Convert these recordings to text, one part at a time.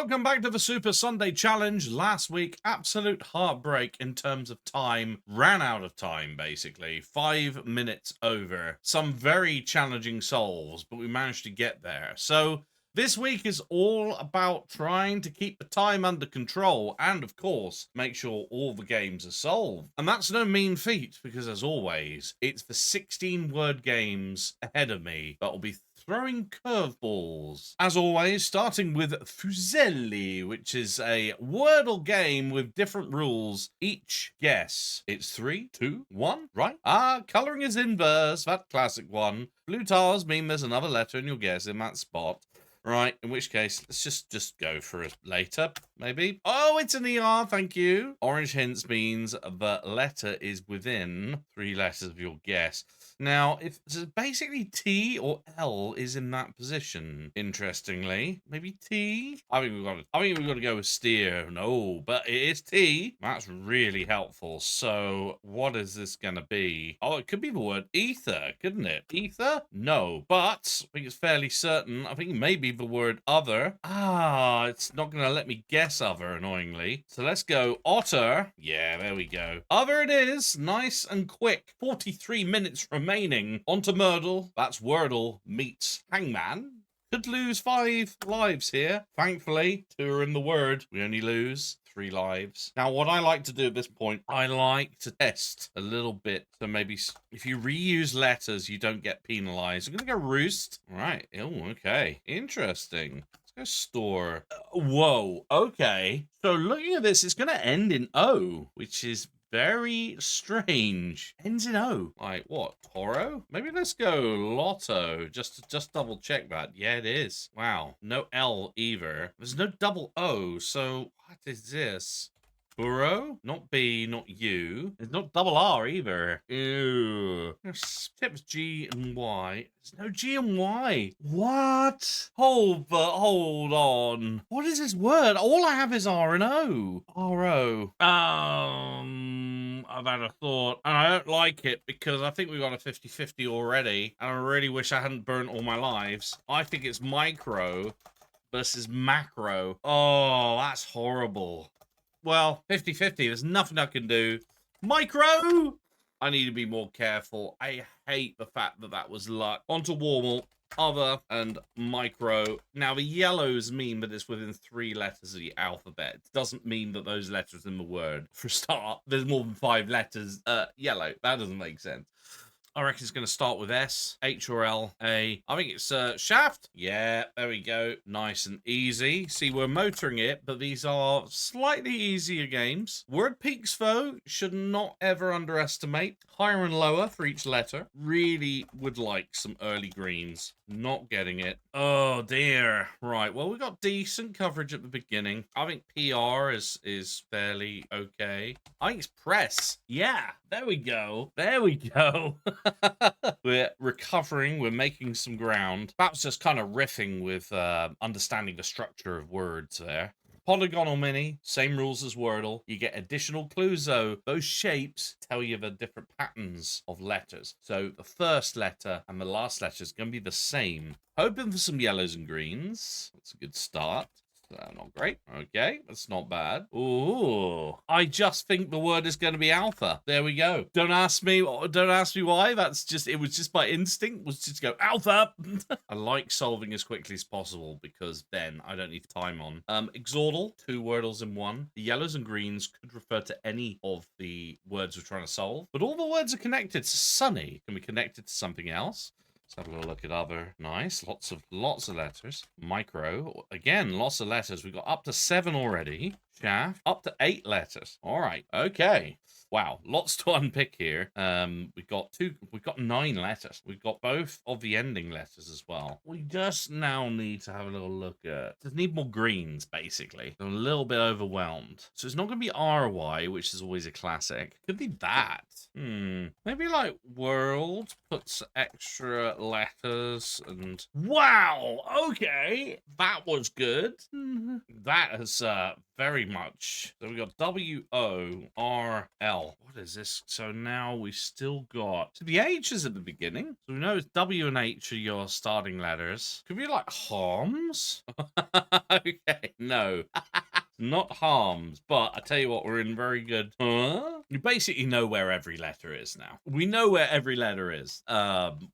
Welcome back to the Super Sunday Challenge. Last week, absolute heartbreak in terms of time. Ran out of time, basically. 5 minutes over. Some very challenging solves, but we managed to get there. So this week is all about trying to keep the time under control and, of course, make sure all the games are solved. And that's no mean feat because, as always, it's the 16-word games ahead of me that will be throwing curveballs. As always, starting with Fuselli, which is a Wordle game with different rules. Each guess. It's 3, 2, 1, right? Colouring is inverse, that classic one. Blue tiles mean there's another letter in your guess in that spot. Right, in which case, let's just go for it later, maybe. Oh, it's an ER, thank you. Orange hints means the letter is within 3 letters of your guess. Now, if so basically T or L is in that position, interestingly. Maybe T? I think we've got to go with steer. No, but it is T. That's really helpful. So what is this gonna be? Oh, it could be the word ether, couldn't it? Ether? No, but I think it's fairly certain. I think maybe the word other. It's not gonna let me guess other, annoyingly. So let's go otter. Yeah, there we go. Other it is. Nice and quick. 43 minutes remaining. On to Myrtle. That's Wordle meets Hangman. Could lose 5 lives here. Thankfully, 2 are in the word. We only lose 3 lives. Now, what I like to do at this point, I like to test a little bit. So maybe if you reuse letters, you don't get penalized. I'm going to go roost. All right. Oh, okay. Interesting. Let's go store. Whoa. Okay. So looking at this, it's going to end in O, which is very strange. Ends in O. Like what? Toro? Maybe let's go Lotto. Just double check that. Yeah, it is. Wow. No L either. There's no double O. So what is this? Burrow? Not B, not U. There's not double R either. Ew. Tips G and Y. There's no G and Y. What? Hold on. What is this word? All I have is R and O. R-O. I've had a thought, and I don't like it because I think we got a 50-50 already, and I really wish I hadn't burnt all my lives. I think it's micro versus macro. Oh, that's horrible. Well, 50-50, there's nothing I can do. Micro! I need to be more careful. I hate the fact that that was luck. Onto Warmal, other, and micro. Now, the yellows mean that it's within 3 letters of the alphabet. It doesn't mean that those letters in the word. For a start, there's more than 5 letters. Yellow. That doesn't make sense. I reckon it's going to start with S, H or L, A. I think it's shaft. Yeah, there we go. Nice and easy. See, we're motoring it, but these are slightly easier games. Word peaks, though, should not ever underestimate. Higher and lower for each letter. Really would like some early greens. Not getting it. Oh, dear. Right, well, we got decent coverage at the beginning. I think PR is fairly okay. I think it's press. Yeah, there we go. There we go. We're recovering. We're making some ground. That's just kind of riffing with understanding the structure of words there. Polygonal mini, same rules as Wordle. You get additional clues, though. Those shapes tell you the different patterns of letters. So the first letter and the last letter is going to be the same. Hoping for some yellows and greens. That's a good start. Not great. Okay, that's not bad. Ooh, I just think the word is going to be alpha. There we go. Don't ask me why. It was just my instinct was just go alpha. I like solving as quickly as possible because then I don't need time on. Exordal, 2 wordles in 1. The yellows and greens could refer to any of the words we're trying to solve, but all the words are connected. So sunny can be connected to something else. Let's have a little look at other. Nice. Lots of letters. Micro. Again, lots of letters. We've got up to 7 already. Shaft. Up to 8 letters. All right. Okay. Wow. Lots to unpick here. We've got 9 letters. We've got both of the ending letters as well. We just now need to have a little look at. Just need more greens, basically. I'm a little bit overwhelmed. So it's not going to be RY, which is always a classic. Could be that. Maybe like world puts extra letters and wow. Okay, that was good. That has very much. So we got W-O-R-L. What is this? So now we still got... So the H is at the beginning. So we know it's W and H are your starting letters. Could be like harms? Okay, no. Not harms, but I tell you what, we're in very good. Huh? You basically know where every letter is now. We know where every letter is.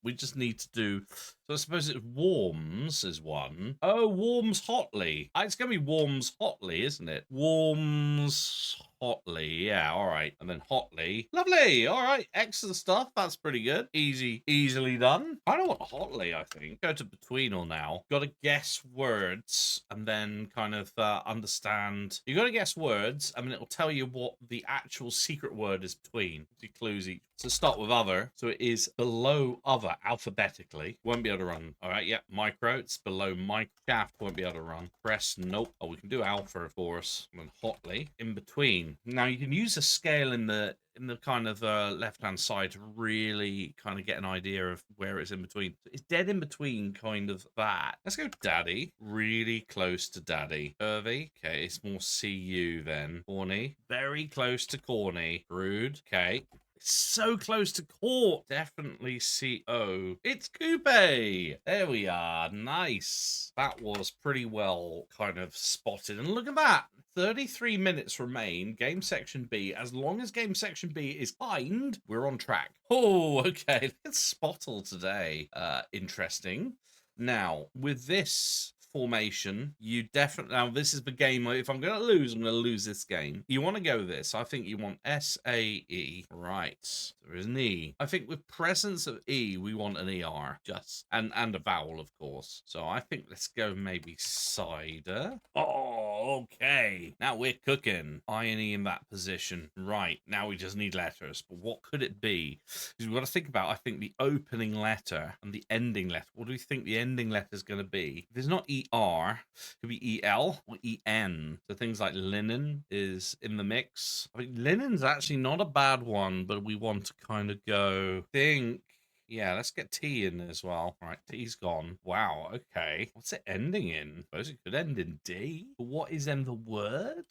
We just need to do. So I suppose it's warms is one. Oh, warms hotly. It's gonna be warms hotly, isn't it? Warms hotly. Yeah, all right. And then hotly. Lovely. All right. Excellent stuff. That's pretty good. Easily done. I don't want hotly, I think. Go to betweenal now. Got to guess words and then kind of understand. You got to guess words and then it will tell you what the actual secret word is between. The clues each. So start with other. So it is below other alphabetically. Won't be able to run. All right. Yeah. Micro. It's below micro. Shaft won't be able to run. Press. Nope. Oh, we can do alpha, of course. And then hotly. In between. Now you can use a scale in the kind of left-hand side to really kind of get an idea of where it's in between. It's dead in between kind of that. Let's go daddy. Really close to daddy. Curvy. Okay, it's more CU then. Corny. Very close to corny. Rude. Okay. It's so close to court. Definitely CO. It's coupe. There we are. Nice. That was pretty well kind of spotted. And look at that. 33 minutes remain. Game section B. As long as game section B is kind, we're on track. Oh, okay. Let's spottle today. Interesting. Now, with this formation, you definitely... Now, this is the game. If I'm going to lose, I'm going to lose this game. You want to go this. I think you want S-A-E. Right. There is an E. I think with presence of E, we want an ER. Just. And a vowel, of course. So I think let's go maybe cider. Oh, okay. Now we're cooking. I and E in that position. Right. Now we just need letters. But what could it be? Because we've got to think about, I think, the opening letter and the ending letter. What do we think the ending letter is going to be? If it's not ER, it could be EL or EN. So things like linen is in the mix. I mean, linen's actually not a bad one, but we want to kind of go think. Yeah, let's get T in as well. All right, T's gone. Wow, okay. What's it ending in? I suppose it could end in D. But what is then the word?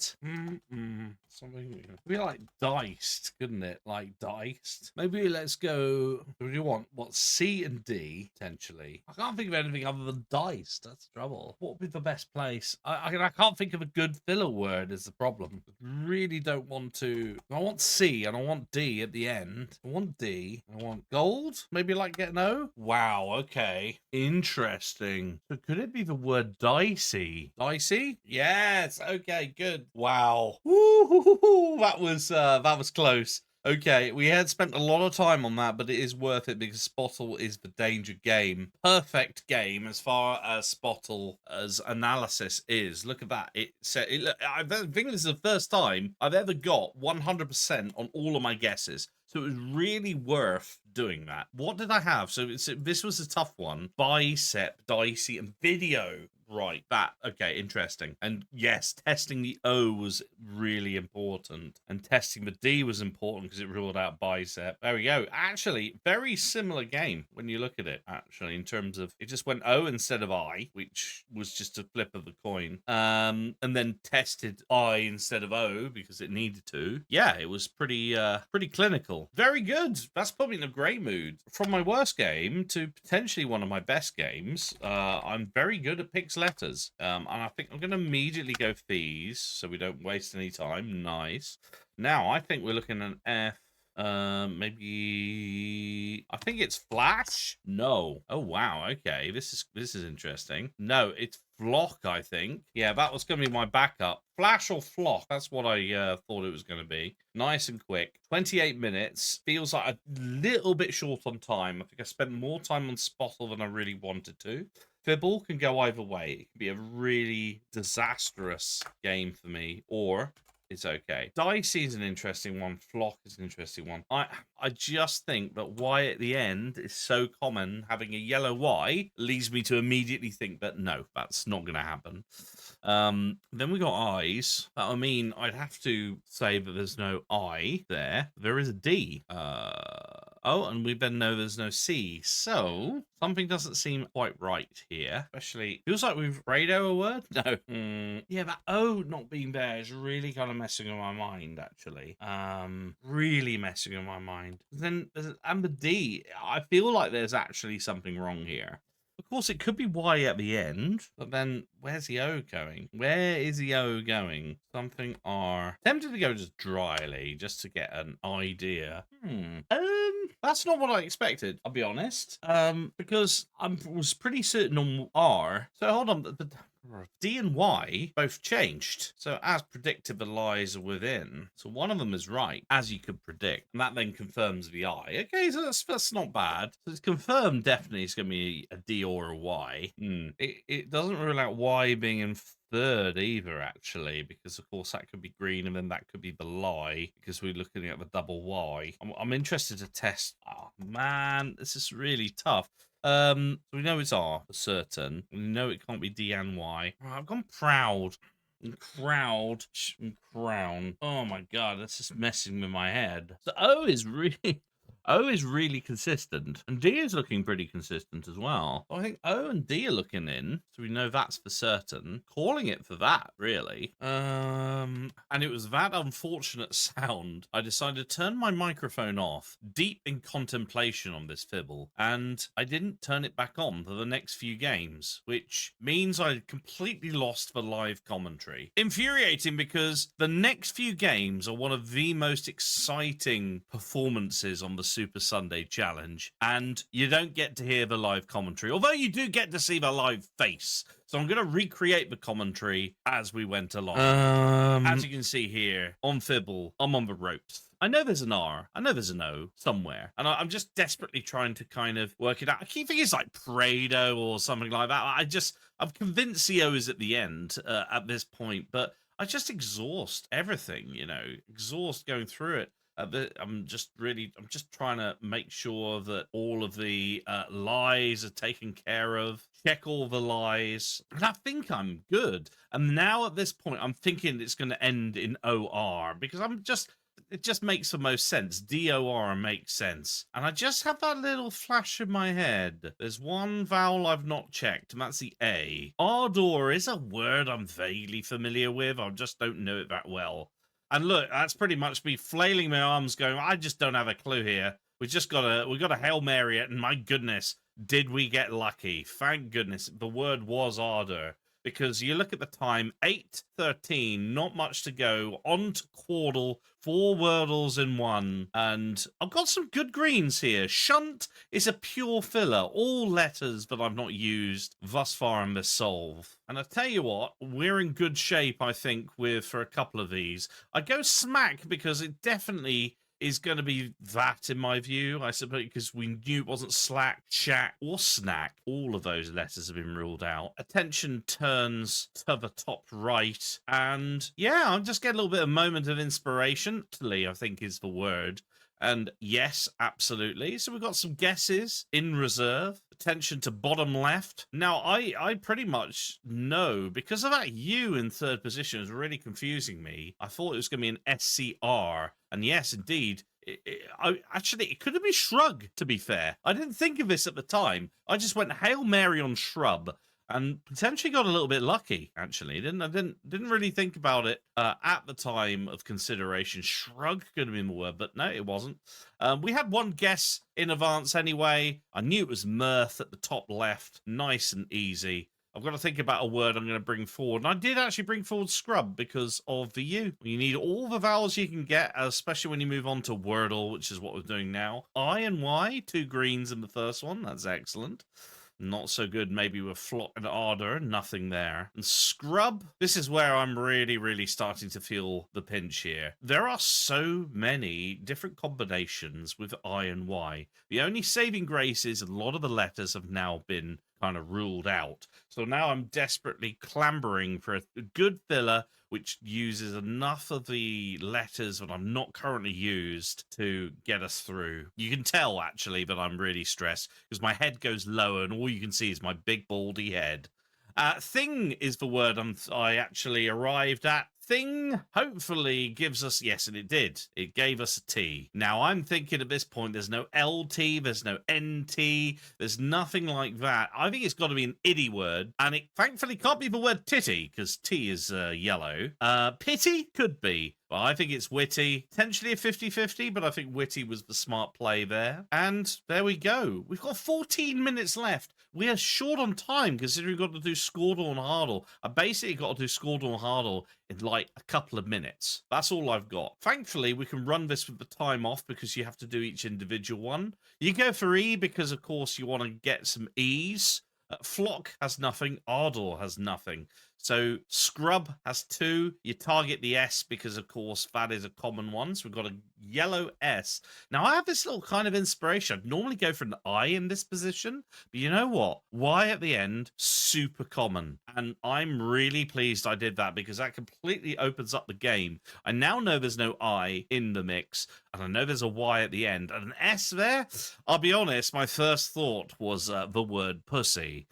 Something. It'd be like diced, couldn't it? Like diced. Maybe let's go. What do you want? What, C and D, potentially? I can't think of anything other than diced. That's the trouble. What would be the best place? I can't think of a good filler word is the problem. I really don't want to. I want C and I want D at the end. I want D. I want gold. Maybe like get an O? Wow, okay. Interesting. So could it be the word dicey? Dicey? Yes, okay, good. Wow. Woo, that was close. Okay, we had spent a lot of time on that, but it is worth it because Spottle is the danger game. Perfect game as far as Spottle as analysis is. Look at that. I think this is the first time I've ever got 100% on all of my guesses. So it was really worth doing that. What did I have? So this was a tough one. Bicep, dicey, and video. Right, okay, interesting. And yes, testing the O was really important. And testing the D was important because it ruled out bicep. There we go. Actually, very similar game when you look at it, actually, in terms of it just went O instead of I, which was just a flip of the coin. And then tested I instead of O because it needed to. Yeah, it was pretty clinical. Very good. That's put me in a great mood. From my worst game to potentially one of my best games, I'm very good at picks letters. And I think I'm going to immediately go fees so we don't waste any time. Nice. Now, I think we're looking at an F. Maybe I think it's flash. No. Oh wow. Okay. This is interesting. No, it's flock. I think. Yeah, that was going to be my backup. Flash or flock. That's what I thought it was going to be. Nice and quick. 28 minutes. Feels like a little bit short on time. I think I spent more time on Spottle than I really wanted to. Fibble can go either way. It can be a really disastrous game for me, or it's okay. Dicey is an interesting one. Flock is an interesting one. I just think that Y at the end is so common. Having a yellow Y leads me to immediately think that no, that's not going to happen. Then we got eyes. I mean, I'd have to say that there's no I there. There is a D. Oh, and we then know there's no C. So something doesn't seem quite right here. Especially, feels like we've radioed a word. No. Yeah, that O not being there is really kind of messing with my mind, actually. Really messing with my mind. Then, and the D, I feel like there's actually something wrong here. Of course, it could be Y at the end, but then where's the O going? Where is the O going? Something R. Tempted to go just dryly, just to get an idea. That's not what I expected, I'll be honest. Because I was pretty certain on R. So hold on, the D and Y both changed. So as predicted, the lies are within. So one of them is right, as you could predict. And that then confirms the I. Okay, so that's not bad. So it's confirmed definitely it's going to be a D or a Y. It doesn't rule out Y being in third either, actually, because of course that could be green and then that could be the lie because we're looking at the double Y. I'm interested to test. Oh man, this is really tough. We know it's R for certain. We know it can't be D and Y. Oh, I've gone proud. And crowd and crown. Oh my god, that's just messing with my head. So O is really consistent, and D is looking pretty consistent as well. So I think O and D are looking in, so we know that's for certain. Calling it for that, really. And it was that unfortunate sound. I decided to turn my microphone off, deep in contemplation on this fibble, and I didn't turn it back on for the next few games, which means I completely lost the live commentary. Infuriating because the next few games are one of the most exciting performances on the Super Sunday Challenge, and you don't get to hear the live commentary, although you do get to see the live face. So I'm going to recreate the commentary as we went along. As you can see here, on Fibble, I'm on the ropes. I know there's an R. I know there's an O somewhere. And I'm just desperately trying to kind of work it out. I keep thinking it's like Prado or something like that. I'm convinced the O is at the end at this point, but I just exhaust everything, exhaust going through it. I'm just trying to make sure that all of the lies are taken care of, check all the lies, and I think I'm good. And now at this point, I'm thinking it's going to end in OR because it just makes the most sense. DOR makes sense. And I just have that little flash in my head. There's one vowel I've not checked, and that's the A. Ardor is a word I'm vaguely familiar with. I just don't know it that well. And look, that's pretty much me flailing my arms going, I just don't have a clue here. We've got to Hail Mary it, and my goodness, did we get lucky? Thank goodness the word was ardor. Because you look at the time, 8:13, not much to go. On to Quaddle, 4 Wordles in 1. And I've got some good greens here. Shunt is a pure filler. All letters that I've not used thus far in this solve. And I tell you what, we're in good shape, I think, for a couple of these. I go smack because it definitely is going to be that, in my view, I suppose, because we knew it wasn't slack, chat, or snack. All of those letters have been ruled out. Attention turns to the top right, and yeah, I'm just getting a little bit of moment of inspiration. I think is the word. And yes, absolutely. So we've got some guesses in reserve. Attention to bottom left. Now, I pretty much know, because of that U in third position is really confusing me. I thought it was going to be an SCR. And yes, indeed, it could have been shrug, to be fair. I didn't think of this at the time. I just went Hail Mary on shrub. And potentially got a little bit lucky, actually. I didn't really think about it at the time of consideration. Shrug could have been the word, but no, it wasn't. We had one guess in advance anyway. I knew it was mirth at the top left. Nice and easy. I've got to think about a word I'm going to bring forward. And I did actually bring forward scrub because of the U. You need all the vowels you can get, especially when you move on to Wordle, which is what we're doing now. I and Y, 2 greens in the first one. That's excellent. Not so good, maybe with Flock and Ardor, nothing there. And Scrub, this is where I'm really, really starting to feel the pinch here. There are so many different combinations with I and Y. The only saving grace is a lot of the letters have now been kind of ruled out. So now I'm desperately clambering for a good filler which uses enough of the letters that I'm not currently used to get us through. You can tell, actually, that I'm really stressed because my head goes lower and all you can see is my big baldy head. Thing is the word I actually arrived at. thing hopefully gives us, yes, and it did. It gave us a T. Now, I'm thinking at this point, there's no LT, there's no NT, there's nothing like that. I think it's got to be an iddy word, and it thankfully can't be the word titty, because T is yellow. Pity? Could be. Well, I think it's witty. Potentially a 50-50, but I think witty was the smart play there. And there we go. We've got 14 minutes left. We are short on time considering we've got to do Squirtle and Hardle. I basically got to do Squirtle and Hardle in like a couple of minutes. That's all I've got. Thankfully, we can run this with the time off because you have to do each individual one. You go for E because, of course, you want to get some E's. Flock has nothing. Ardor has nothing. So Scrub has 2. You target the S because, of course, that is a common one. So we've got a yellow S. Now, I have this little kind of inspiration. I'd normally go for an I in this position. But you know what? Y at the end, super common. And I'm really pleased I did that because that completely opens up the game. I now know there's no I in the mix. And I know there's a Y at the end. And an S there? I'll be honest, my first thought was the word pussy.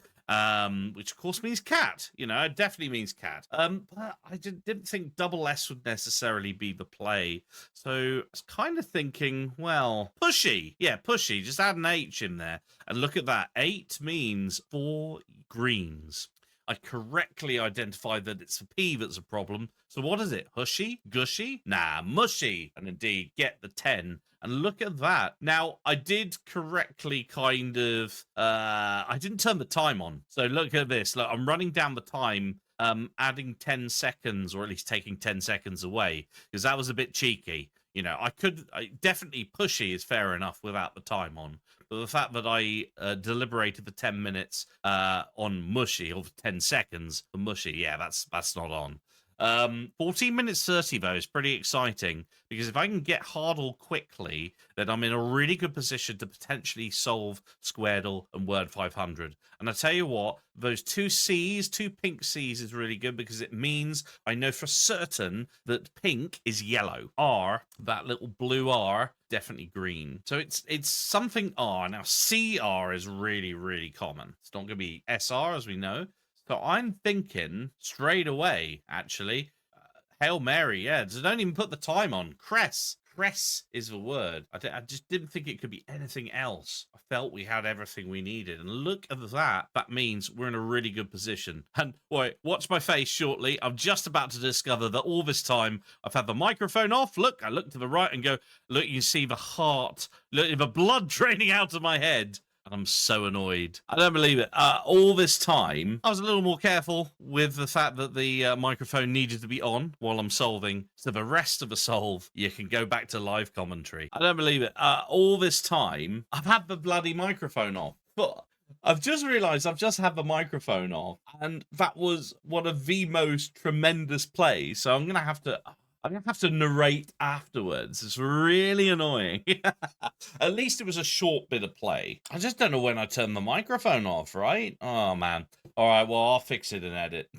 Which of course means cat. You know, it definitely means cat. But I didn't think double S would necessarily be the play. So I was kind of thinking, well, pushy. Yeah, pushy. Just add an H in there. And look at that. 8 means 4 greens. I correctly identified that it's a P that's a problem. So what is it? Hushy? Gushy? Nah, mushy. And indeed, get the 10. And look at that. Now, I did correctly kind of... I didn't turn the time on. So look at this. Look, I'm running down the time, adding 10 seconds, or at least taking 10 seconds away, because that was a bit cheeky. You know, definitely pushy is fair enough without the time on. But the fact that I deliberated for 10 minutes on mushy, or 10 seconds for mushy, yeah, that's not on. 14 minutes 30, though, is pretty exciting, because if I can get Hardle quickly, then I'm in a really good position to potentially solve Squaredle and Word 500. And I tell you what, those 2 C's, 2 pink C's is really good, because it means I know for certain that pink is yellow. R, that little blue R, definitely green. So it's something R. Now, CR is really, really common. It's not going to be SR, as we know. So I'm thinking straight away, actually, Hail Mary, yeah. Don't even put the time on. Cress. Cress is the word. I just didn't think it could be anything else. I felt we had everything we needed. And look at that. That means we're in a really good position. And wait, watch my face shortly. I'm just about to discover that all this time I've had the microphone off. Look, I look to the right and go, look, you see the heart. Look, the blood draining out of my head. And I'm so annoyed. I don't believe it. All this time, I was a little more careful with the fact that the microphone needed to be on while I'm solving. So the rest of the solve, you can go back to live commentary. I don't believe it. All this time, I've had the bloody microphone off. But I've just realised I've just had the microphone off. And that was one of the most tremendous plays. So I'm going to have to narrate afterwards. It's really annoying. At least it was a short bit of play. I just don't know when I turned the microphone off, right? Oh, man. All right, well, I'll fix it and edit.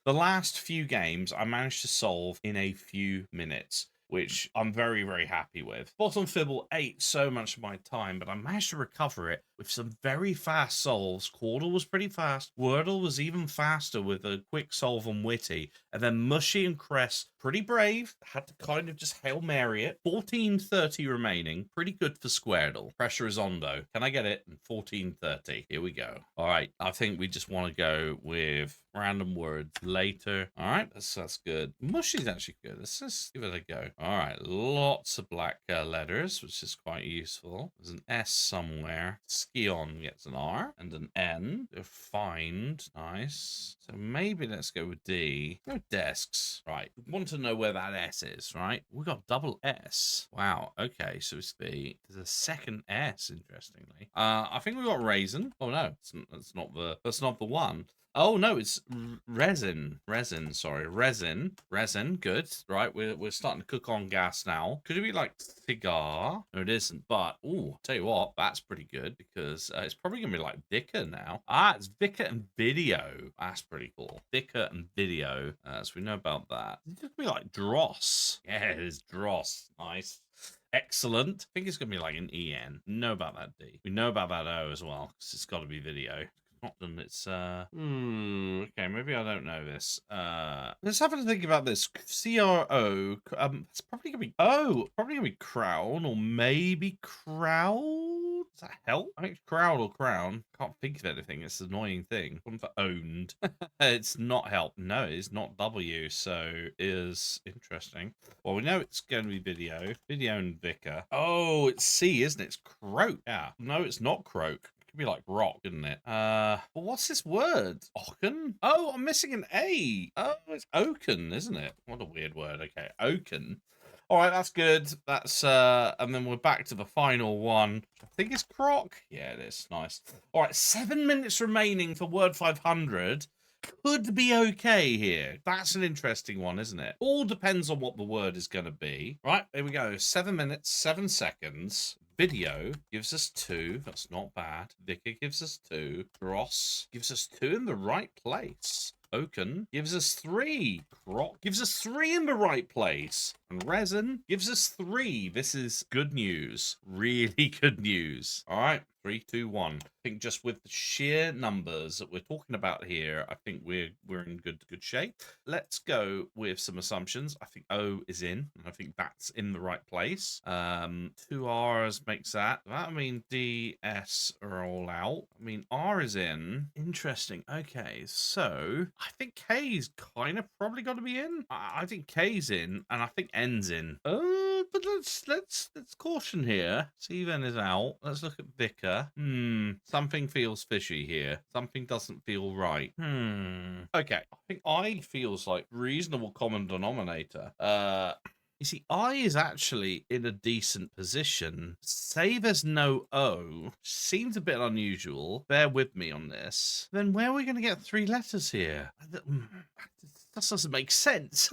The last few games I managed to solve in a few minutes, which I'm very, very happy with. Bottom Fibble ate so much of my time, but I managed to recover it with some very fast solves. Quaddle was pretty fast. Wordle was even faster with a quick solve on Witty. And then Mushy and Cress, pretty brave. Had to kind of just Hail Mary it. 14:30 remaining. Pretty good for Squaredle. Pressure is on, though. Can I get it? 14:30. Here we go. All right. I think we just want to go with random words later. All right. That's good. Mushy's actually good. Let's just give it a go. All right. Lots of black letters, which is quite useful. There's an S somewhere. Skion gets an R and an N. Find. Nice. So maybe let's go with D. Go desks. Right. We want to know where that S is, right? We got double S. Wow. Okay. So it's there's a second S, interestingly. I think we got raisin. Oh no, that's not the one. Oh no, it's resin. Sorry, resin. Good. Right, we're starting to cook on gas now. Could it be like cigar? No, it isn't. But tell you what, that's pretty good because it's probably gonna be like Vicar now. It's Vicar and Video. That's pretty cool. Vicar and Video. So we know about that. It's gonna be like Dross. Yeah, it is Dross. Nice. Excellent. I think it's gonna be like an EN. We know about that D. We know about that O as well because it's got to be video. Scotland. It's okay, maybe I don't know this. Let's have a think about this. CRO. It's probably gonna be probably gonna be crown or maybe crowd. Does that help? I think it's crowd or crown. Can't think of anything. It's an annoying thing. One for owned. It's not help. No, it's not W. So is interesting. Well, we know it's going to be video. Video and vicar. Oh, it's C, isn't it? It's croak. Yeah. No, it's not croak. It could be like rock, couldn't it? Well, what's this word? Oaken? Oh, I'm missing an A. Oh, it's oaken, isn't it? What a weird word. Okay, oaken. All right, that's good. That's and then we're back to the final one. I think it's croc. Yeah, it is. Nice. All right, 7 minutes remaining for word 500. Could be okay here. That's an interesting one, isn't it? All depends on what the word is going to be. Right, here we go. 7 minutes, 7 seconds. Video gives us 2. That's not bad. Vicar gives us 2. Dross gives us 2 in the right place. Oaken gives us 3. Croc gives us 3 in the right place. And resin gives us 3. This is good news. Really good news. All right. 3, 2, 1. I think just with the sheer numbers that we're talking about here, I think we're in good shape. Let's go with some assumptions. I think O is in, and I think that's in the right place. 2 R's makes that. That I mean D, S are all out. I mean R is in. Interesting. Okay, so I think K's kind of probably got to be in. I think K's in, and I think N's in. But let's caution here. Steven is out. Let's look at Vicar. Something feels fishy here. Something doesn't feel right. Okay. I think I feels like reasonable common denominator. You see, I is actually in a decent position. Say there's no O. Seems a bit unusual. Bear with me on this. Then where are we going to get 3 letters here? That doesn't make sense.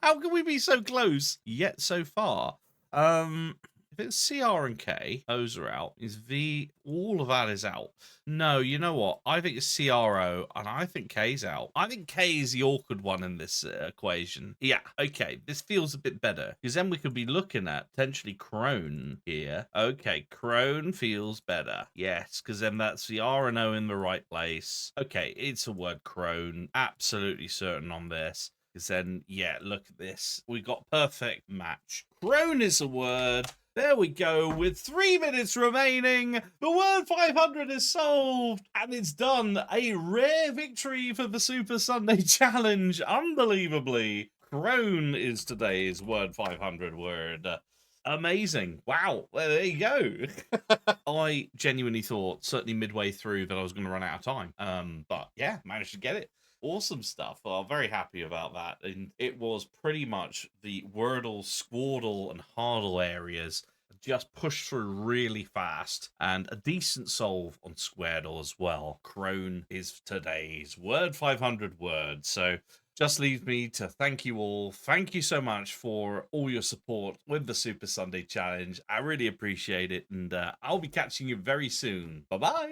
How can we be so close yet so far? If it's CR and K, O's are out. Is V, all of that is out. No, you know what? I think it's CRO, and I think K's out. I think K is the awkward one in this equation. Yeah, okay, this feels a bit better, because then we could be looking at potentially crone here. Okay, crone feels better. Yes, because then that's the R and O in the right place. Okay, it's a word crone. Absolutely certain on this. Because then, yeah, look at this. We got perfect match. Crone is a word. There we go. With 3 minutes remaining, the word 500 is solved. And it's done. A rare victory for the Super Sunday Challenge. Unbelievably. Crone is today's word 500 word. Amazing. Wow. Well, there you go. I genuinely thought, certainly midway through, that I was going to run out of time. But yeah, managed to get it. Awesome stuff. Well, I'm very happy about that. And it was pretty much the Wordle, Squaddle, and Hardle areas just pushed through really fast, and a decent solve on Squaredle as well. Crone is today's word 500 word. So just leaves me to thank you all. Thank you so much for all your support with the Super Sunday Challenge. I really appreciate it, and I'll be catching you very soon. Bye-bye.